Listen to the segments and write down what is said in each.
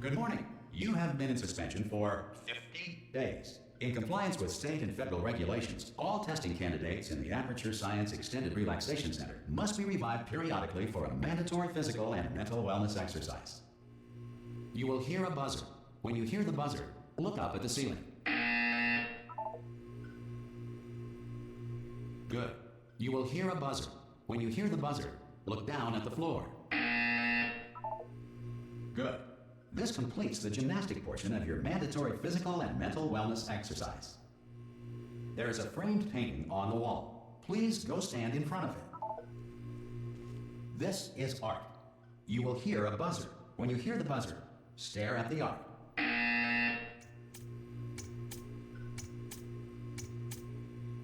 Good morning. You have been in suspension for 50 days. In compliance with state and federal regulations, all testing candidates in the Aperture Science Extended Relaxation Center must be revived periodically for a mandatory physical and mental wellness exercise. You will hear a buzzer. When you hear the buzzer, look up at the ceiling. Good. You will hear a buzzer. When you hear the buzzer, look down at the floor. Good. This completes the gymnastic portion of your mandatory physical and mental wellness exercise. There is a framed painting on the wall. Please go stand in front of it. This is art. You will hear a buzzer. When you hear the buzzer, stare at the art.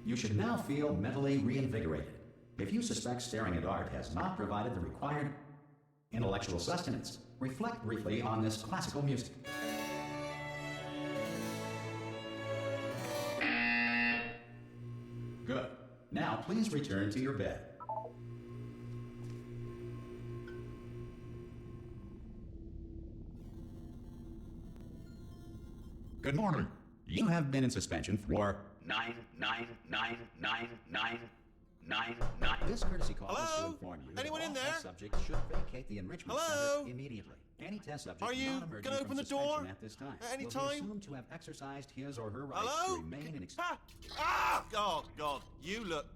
You should now feel mentally reinvigorated. If you suspect staring at art has not provided the required intellectual sustenance, reflect briefly on this classical music. Good. Now please return to your bed. Good morning. You have been in suspension for 9999999. This courtesy call is to inform you Anyone that in all there? test subjects should vacate the enrichment center immediately. Any test subject Are you not emerging gonna from open the suspension door at this time at any will time? be assumed to have exercised his or her rights Hello? to remain in Oh, God. You look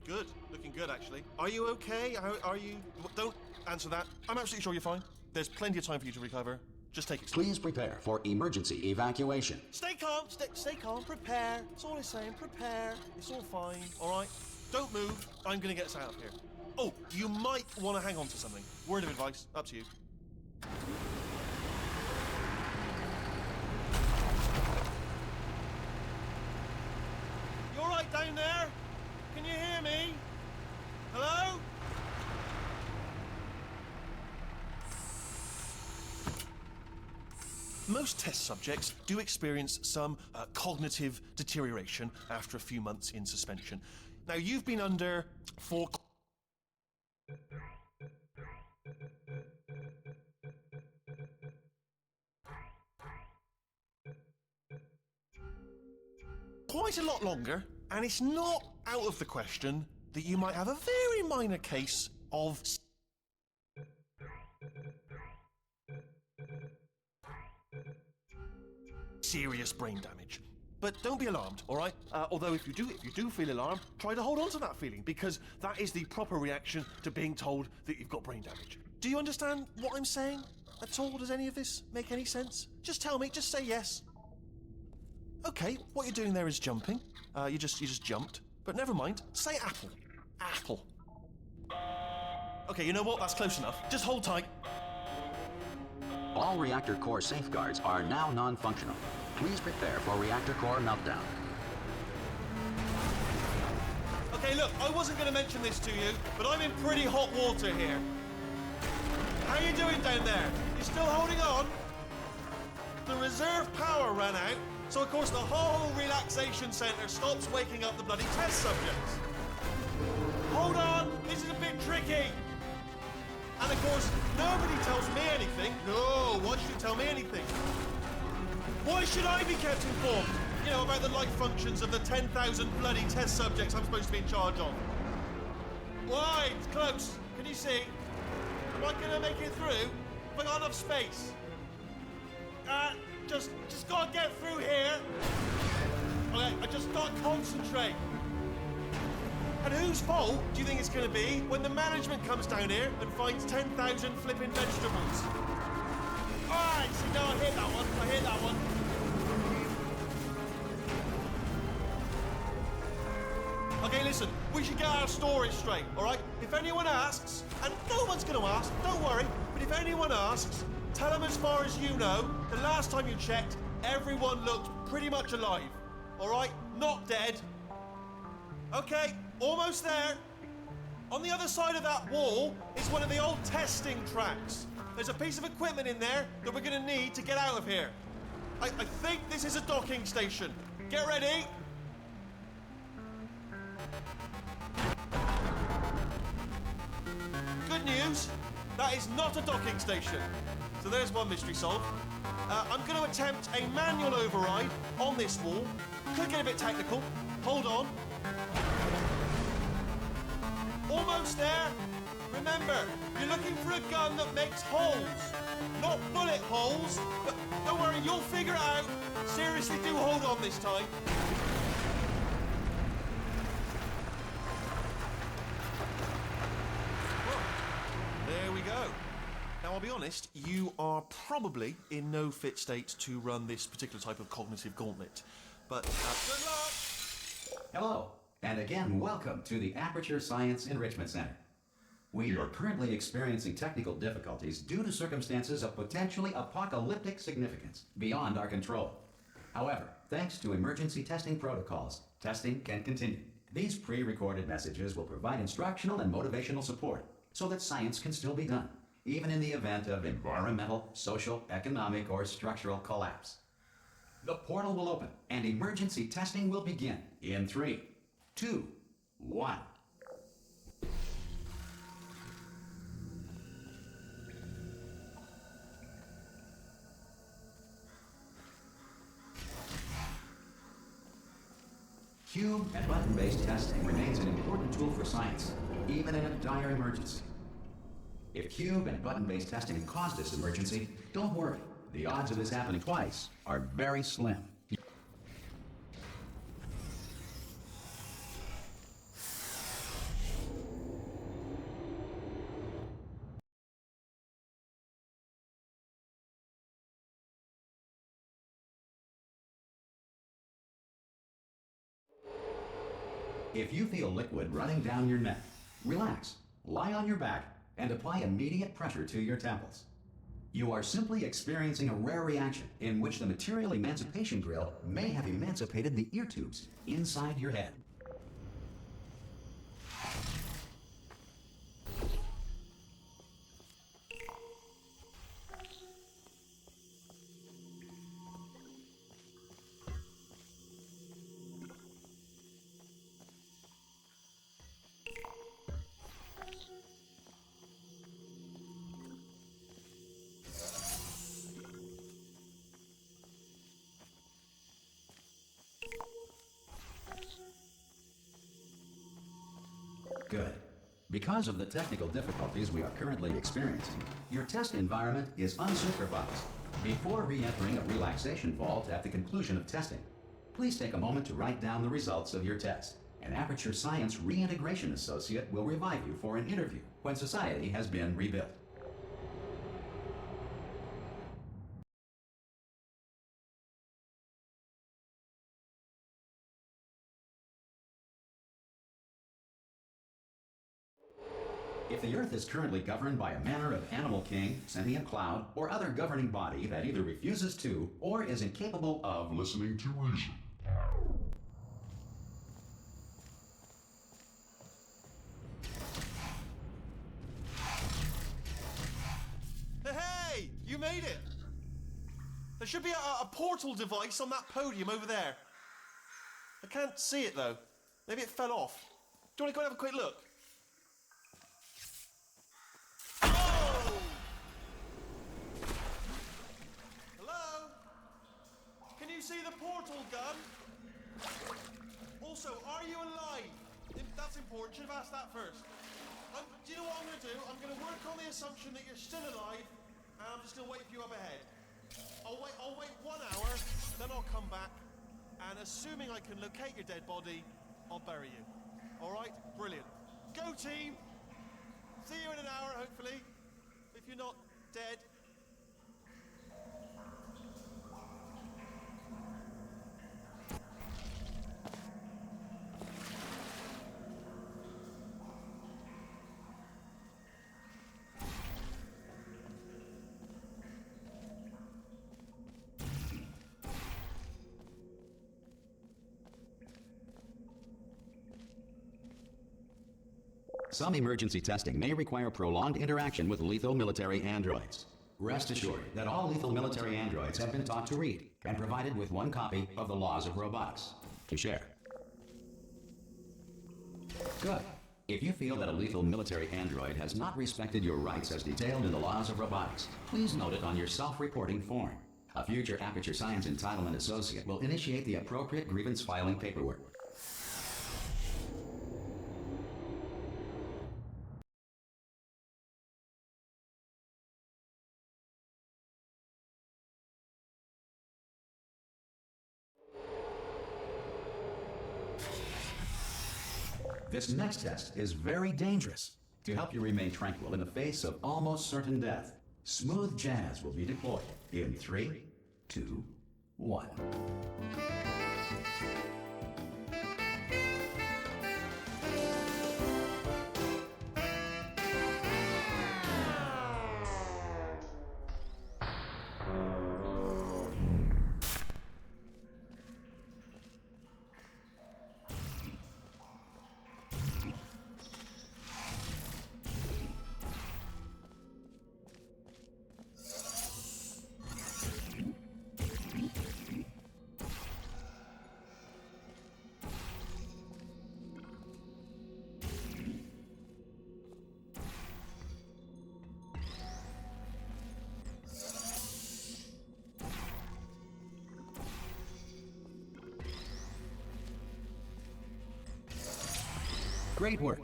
good. Looking good, actually. Are you okay? Are you... Don't answer that. I'm absolutely sure you're fine. There's plenty of time for you to recover. Just take it. Please prepare for emergency evacuation. Stay calm. Stay calm. Prepare. That's all I'm saying. Prepare. It's all fine. All right? Don't move. I'm going to get us out of here. Oh, you might want to hang on to something. Word of advice. Up to you. You all right down there? Can you hear me? Hello? Most test subjects do experience some cognitive deterioration after a few months in suspension. Now, you've been under for... quite a lot longer, and it's not out of the question that you might have a very minor case of... serious brain damage. But don't be alarmed, all right? Although if you do feel alarmed, try to hold on to that feeling, because that is the proper reaction to being told that you've got brain damage. Do you understand what I'm saying at all? Does any of this make any sense? Just tell me, just say yes. Okay, what you're doing there is jumping. You just jumped. But never mind, say apple. Apple. Okay, you know what? That's close enough. Just hold tight. All reactor core safeguards are now non-functional. Please prepare for reactor core meltdown. Okay, look, I wasn't going to mention this to you, but I'm in pretty hot water here. How you doing down there? You still holding on? The reserve power ran out, so of course the whole relaxation centre stops waking up the bloody test subjects. Hold on, this is a bit tricky. And of course, nobody tells me anything. No, why should you tell me anything? Why should I be kept informed? You know, about the life functions of the 10,000 bloody test subjects I'm supposed to be in charge of. Why? It's close. Can you see? Am I gonna make it through? Have I got enough space? Just gotta get through here. Okay, I just gotta concentrate. And whose fault do you think it's gonna be when the management comes down here and finds 10,000 flipping vegetables? Alright, see, now I hit that one. Okay, listen, we should get our stories straight, alright? If anyone asks, and no one's gonna ask, don't worry, but if anyone asks, tell them as far as you know, the last time you checked, everyone looked pretty much alive, alright? Not dead. Okay, almost there. On the other side of that wall is one of the old testing tracks. There's a piece of equipment in there that we're gonna need to get out of here. I think this is a docking station. Get ready. Good news, that is not a docking station. So there's one mystery solved. I'm going to attempt a manual override on this wall. Could get a bit technical. Hold on. Almost there. Remember, you're looking for a gun that makes holes. Not bullet holes, but don't worry, you'll figure it out. Seriously, do hold on this time. There we go. Now, I'll be honest, you are probably in no fit state to run this particular type of cognitive gauntlet. But good luck! Hello, and again, welcome to the Aperture Science Enrichment Center. We are currently experiencing technical difficulties due to circumstances of potentially apocalyptic significance beyond our control. However, thanks to emergency testing protocols, testing can continue. These pre-recorded messages will provide instructional and motivational support so that science can still be done, even in the event of environmental, social, economic, or structural collapse. The portal will open and emergency testing will begin in 3, 2, 1. Cube and button-based testing remains an important tool for science, even in a dire emergency. If cube and button-based testing caused this emergency, don't worry. The odds of this happening twice are very slim. If you feel liquid running down your neck, relax, lie on your back, and apply immediate pressure to your temples. You are simply experiencing a rare reaction in which the material emancipation grill may have emancipated the ear tubes inside your head. Good. Because of the technical difficulties we are currently experiencing, your test environment is unsupervised. Before re-entering a relaxation vault at the conclusion of testing, please take a moment to write down the results of your test. An Aperture Science Reintegration Associate will revive you for an interview when society has been rebuilt. If the Earth is currently governed by a manner of animal king, sentient cloud, or other governing body that either refuses to or is incapable of listening to reason. Hey! You made it! There should be a portal device on that podium over there. I can't see it though. Maybe it fell off. Do you want to go and have a quick look? See the portal gun? Also, are you alive? That's important. Should have asked that first. Do you know what I'm going to do? I'm going to work on the assumption that you're still alive, and I'm just going to wait for you up ahead. I'll wait 1 hour, then I'll come back, and assuming I can locate your dead body, I'll bury you. All right? Brilliant. Go team! See you in an hour, hopefully. If you're not dead. Some emergency testing may require prolonged interaction with lethal military androids. Rest assured that all lethal military androids have been taught to read and provided with 1 copy of the Laws of Robotics to share. Good. If you feel that a lethal military android has not respected your rights as detailed in the laws of robotics, please note it on your self-reporting form. A future Aperture Science Entitlement Associate will initiate the appropriate grievance filing paperwork. This next test is very dangerous. To help you remain tranquil in the face of almost certain death, smooth jazz will be deployed in 3, 2, 1. Great work.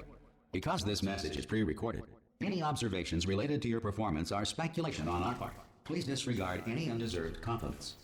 Because this message is pre-recorded, any observations related to your performance are speculation on our part. Please disregard any undeserved compliments.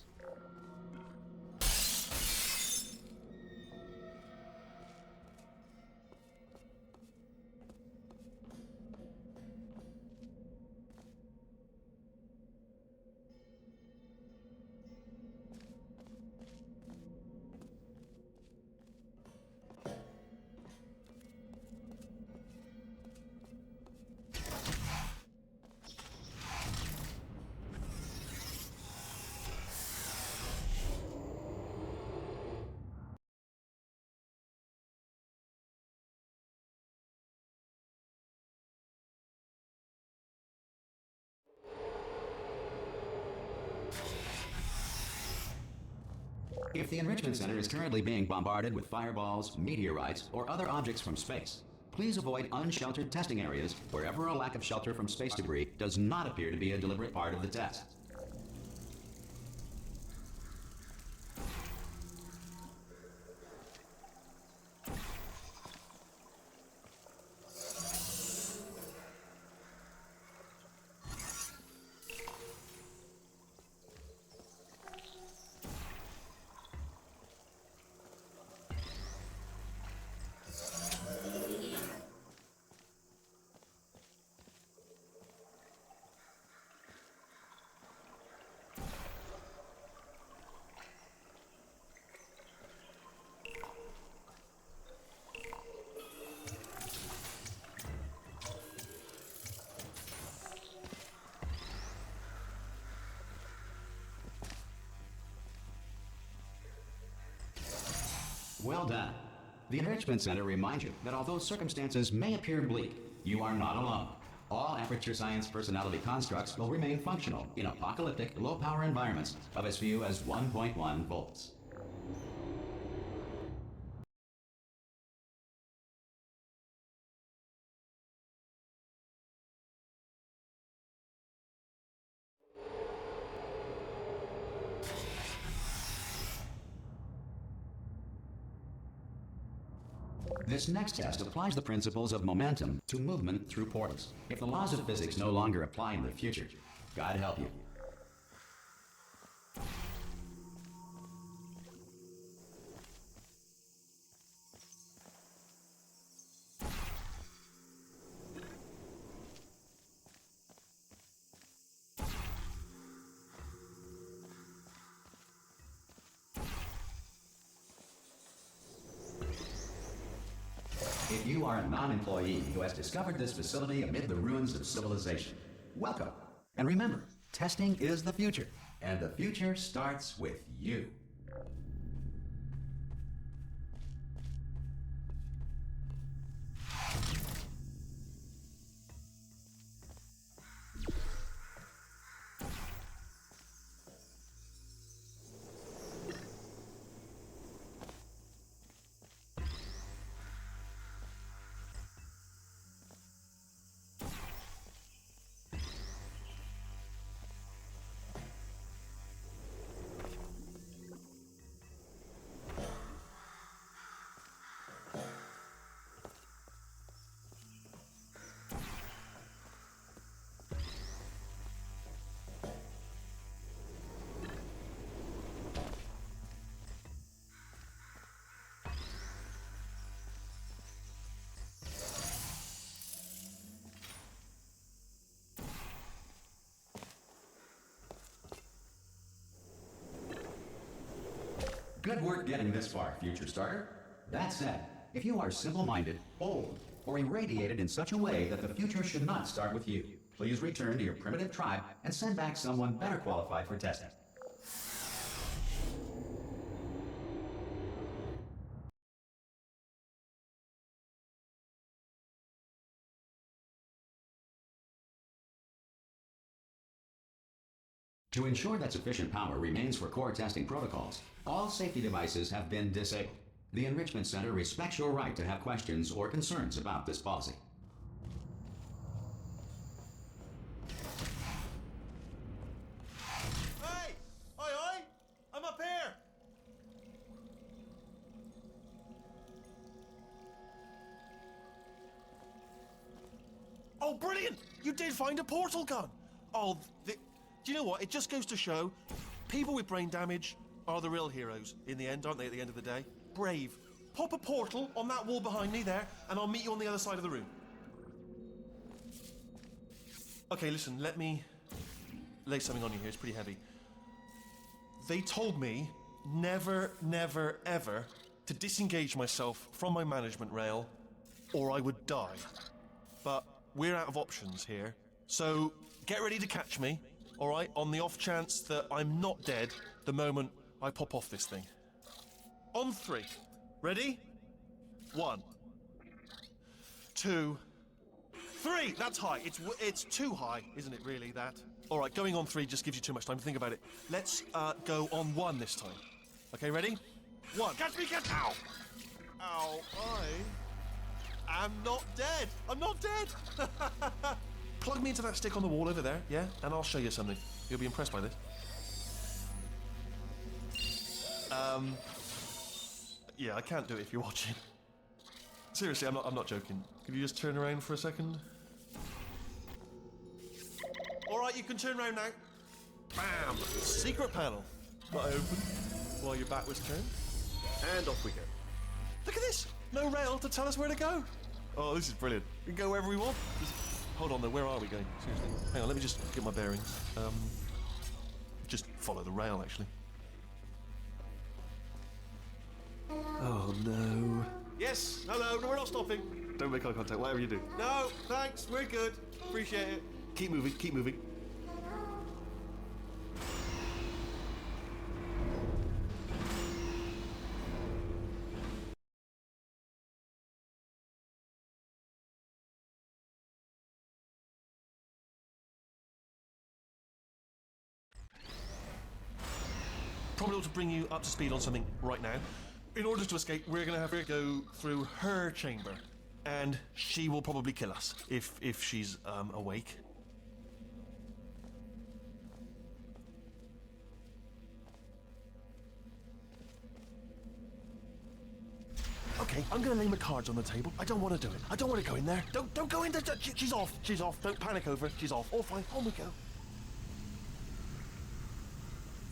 If the Enrichment Center is currently being bombarded with fireballs, meteorites, or other objects from space, please avoid unsheltered testing areas wherever a lack of shelter from space debris does not appear to be a deliberate part of the test. Well done. The Enrichment Center reminds you that although circumstances may appear bleak, you are not alone. All Aperture Science personality constructs will remain functional in apocalyptic, low-power environments of as few as 1.1 volts. This next test applies the principles of momentum to movement through portals. If the laws of physics no longer apply in the future, God help you. If you are a non-employee who has discovered this facility amid the ruins of civilization, welcome. And remember, testing is the future, and the future starts with you. Good work getting this far, future starter. That said, if you are simple-minded, old, or irradiated in such a way that the future should not start with you, please return to your primitive tribe and send back someone better qualified for testing. To ensure that sufficient power remains for core testing protocols, all safety devices have been disabled. The Enrichment Center respects your right to have questions or concerns about this policy. Hey! Oi, oi! I'm up here! Oh, brilliant! You did find a portal gun! Oh, do you know what? It just goes to show people with brain damage are the real heroes in the end, aren't they, at the end of the day? Brave. Pop a portal on that wall behind me there, and I'll meet you on the other side of the room. Okay, listen, let me lay something on you here. It's pretty heavy. They told me never, never, ever to disengage myself from my management rail, or I would die. But we're out of options here, so get ready to catch me, all right, on the off chance that I'm not dead the moment I pop off this thing. On 3. Ready? 1, 2, 3. That's high. It's too high, isn't it, really, that? All right, going on 3 just gives you too much time to think about it. Let's go on 1 this time. Okay, ready? 1. Catch me, catch... Ow! Ow, I am not dead. I'm not dead. Plug me into that stick on the wall over there, yeah? And I'll show you something. You'll be impressed by this. Yeah, I can't do it if you're watching. Seriously, I'm not joking. Could you just turn around for a second? All right, you can turn around now. Bam! Secret panel. Not open while your back was turned. And off we go. Look at this! No rail to tell us where to go. Oh, this is brilliant. We can go wherever we want. Hold on though, where are we going? Seriously. Hang on, let me just get my bearings. Just follow the rail, actually. Oh no. Yes, hello, no, we're not stopping. Don't make eye contact, whatever you do. No, thanks, we're good. Appreciate it. Keep moving, keep moving. Probably ought to bring you up to speed on something right now. In order to escape, we're gonna have to go through her chamber. And she will probably kill us, if she's, awake. Okay, I'm gonna lay my cards on the table. I don't want to do it. I don't want to go in there. Don't go in there. She's off. She's off. Don't panic over. She's off. All fine. On we go.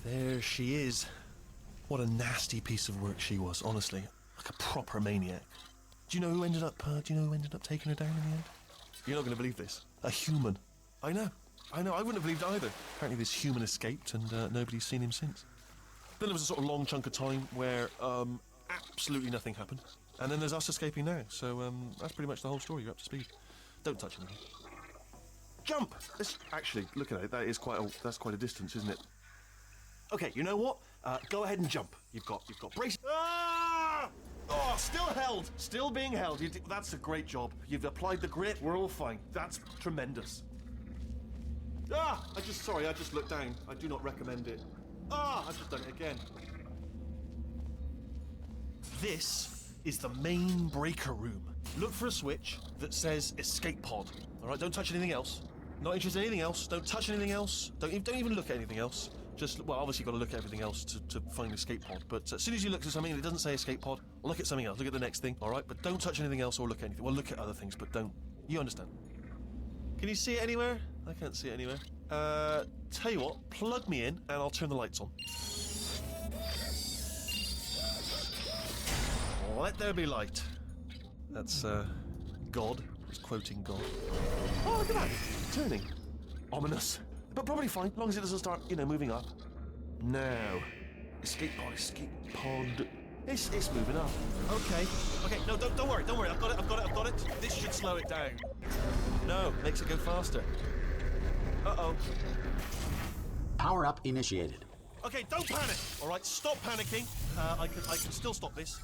There she is. What a nasty piece of work she was, honestly. Like a proper maniac. Do you know who ended up taking her down in the end? You're not going to believe this. A human. I know. I wouldn't have believed either. Apparently this human escaped and nobody's seen him since. Then there was a sort of long chunk of time where absolutely nothing happened. And then there's us escaping now. So that's pretty much the whole story. You're up to speed. Don't touch anything. Jump! Actually, look at it. That's quite a distance, isn't it? Okay, you know what? Go ahead and jump. You've got brace. Ah! Oh, still held. Still being held. That's a great job. You've applied the grit. We're all fine. That's tremendous. Ah! I just looked down. I do not recommend it. Ah! I've just done it again. This is the main breaker room. Look for a switch that says escape pod. All right, don't touch anything else. Not interested in anything else. Don't touch anything else. Don't even look at anything else. Well, obviously you've got to look at everything else to find the escape pod, but as soon as you look at something and it doesn't say escape pod, look at something else, look at the next thing, alright? But don't touch anything else or look at anything. Well, look at other things, but don't. You understand. Can you see it anywhere? I can't see it anywhere. Tell you what, plug me in and I'll turn the lights on. Let there be light. That's, God. He's quoting God. Oh, look at that. Turning. Ominous. But probably fine, as long as it doesn't start, moving up. Now, Escape pod, escape pod. It's moving up. Okay. No, don't worry. I've got it. This should slow it down. No, makes it go faster. Uh-oh. Power up initiated. Okay, don't panic. All right, stop panicking. I can still stop this.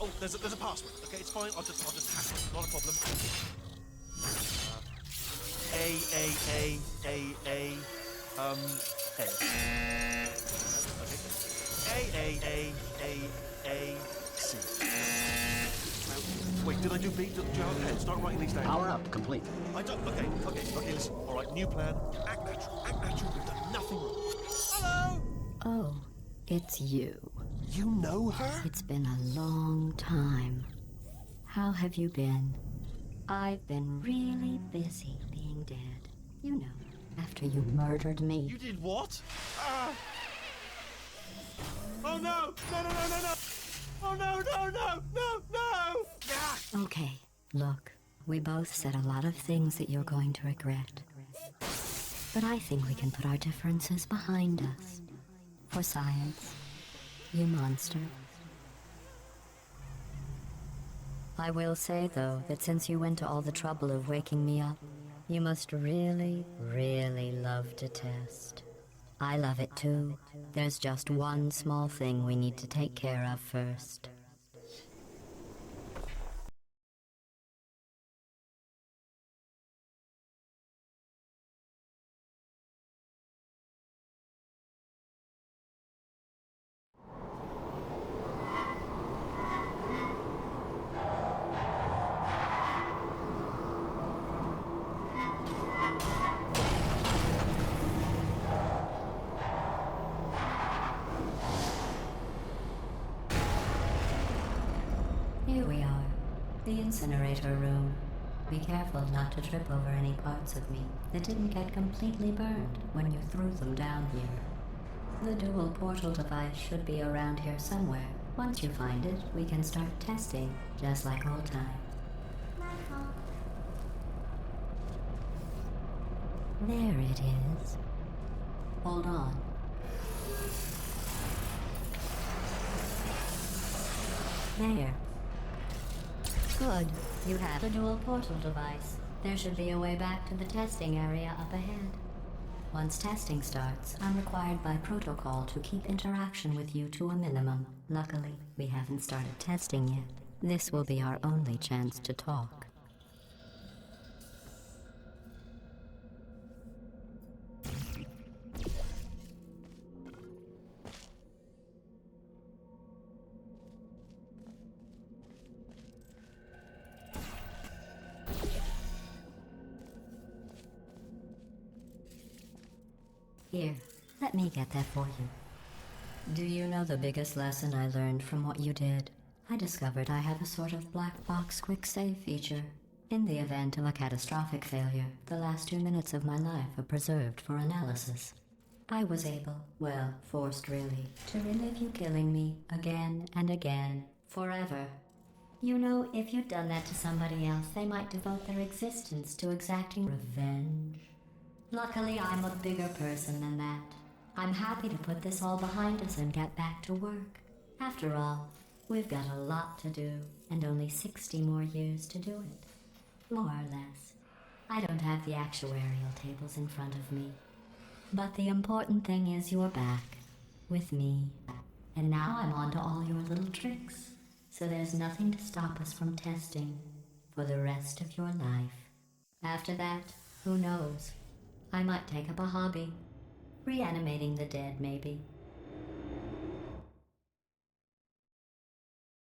Oh, there's a password. Okay, it's fine. I'll just hack it. Not a problem. A. C. Wait, did I do B? Do you have a pen? Start writing these down. Power up complete. I don't. Okay, listen. All right, new plan. Act natural. We've done nothing wrong. Hello? Oh, it's you. You know her? It's been a long time. How have you been? I've been really busy being dead. You know, after you murdered me. You did what? Oh no! No! Oh no! Ah! Okay, look, we both said a lot of things that you're going to regret. But I think we can put our differences behind us. For science, you monster. I will say, though, that since you went to all the trouble of waking me up, you must really, really love to test. I love it too. There's just one small thing we need to take care of first. Here we are, the incinerator room. Be careful not to trip over any parts of me that didn't get completely burned when you threw them down here. The dual portal device should be around here somewhere. Once you find it, we can start testing, just like old times. There it is. Hold on. There. Good. You have the dual portal device. There should be a way back to the testing area up ahead. Once testing starts, I'm required by protocol to keep interaction with you to a minimum. Luckily, we haven't started testing yet. This will be our only chance to talk. Here, let me get that for you. Do you know the biggest lesson I learned from what you did? I discovered I have a sort of black box quick save feature. In the event of a catastrophic failure, the last 2 minutes of my life are preserved for analysis. I was able, well, forced really, to relive you killing me again and again, forever. You know, if you'd done that to somebody else, they might devote their existence to exacting revenge. Luckily, I'm a bigger person than that. I'm happy to put this all behind us and get back to work. After all, we've got a lot to do, and only 60 more years to do it. More or less. I don't have the actuarial tables in front of me. But the important thing is you're back, with me. And now I'm on to all your little tricks. So there's nothing to stop us from testing for the rest of your life. After that, who knows? I might take up a hobby. Reanimating the dead, maybe.